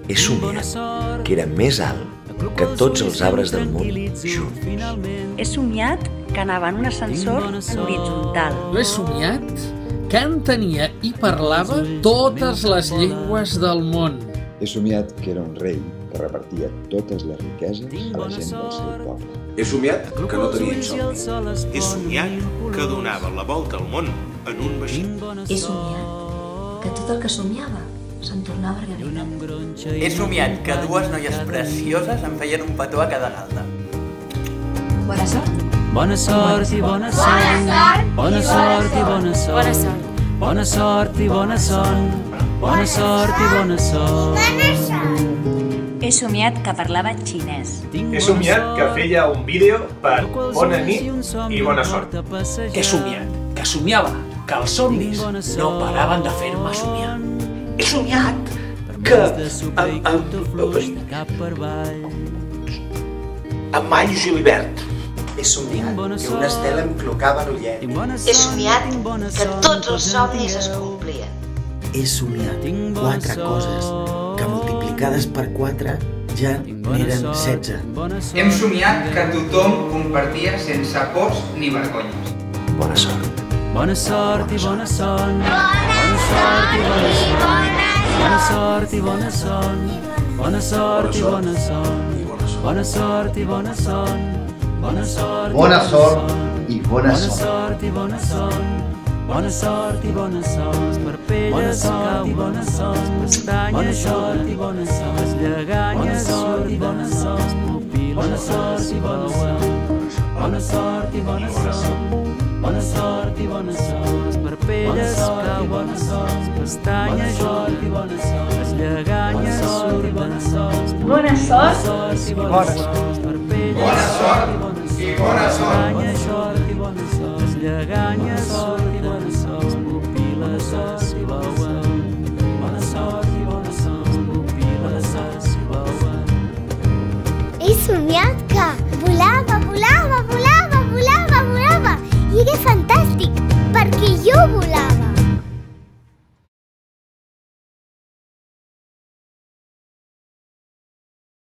He somiat que era més alt que tots els arbres del món junts. He somiat que anava en un ascensor en horitzontal. Jo he somiat que entenia i parlava totes les llengües del món. He somiat que era un rei que repartia totes les riqueses a la gent del seu poble. He somiat que no tenia insomni. He somiat que donava la volta al món en un vaixell. He somiat que tot el que somiava se'n tornava realitat. He somiat que dues noies precioses em feien un petó a cada galta. Bona sort. Bona sort i bona son. Bona sort i bona son. Bona sort i bona son. Bona sort i bona son. He somiat que parlava xinès. He somiat que feia un vídeo per bona nit i bona sort. He somiat que somiava que els somnis no paraven de fer-me somiar. He somiat que amb maio i julivert. He somiat que una estela em clocava l'ullet. He somiat que tots els somnis es complien. He somiat 4 coses que multiplicades per 4 ja n'eren 16. Hem somiat que tothom compartia sense pors ni vergonyes. Bona sort. Bona sort i bona son. Bona sort i bona son. Bona sort i bona son. Bona sort i bona son. Bona sort i bona son. Bona sort i bona son. Bona sort i bona son. Bona sort i bona son. Parpelles cau i bona son. Pestanyes sort i bona son. Les lleganyes sort i bona son. Bona sort i bona son. Bona sort i bona son. Bona sort i bona son. Les parpelles cau i bona son. Pestanyes sort i bona son. Les lleganyes sort i bona son. Bona sort i bona son. Bona sort i bona son. Pestanyes sort i bona son. Les lleganyes sort i bona son. Les pupil·les s'hi veuen. Bona sort i bona son. Les pupil·les s'hi veuen. He somiat que volava, volava, volava, volava, volava. I era fantàstic, perquè jo volava.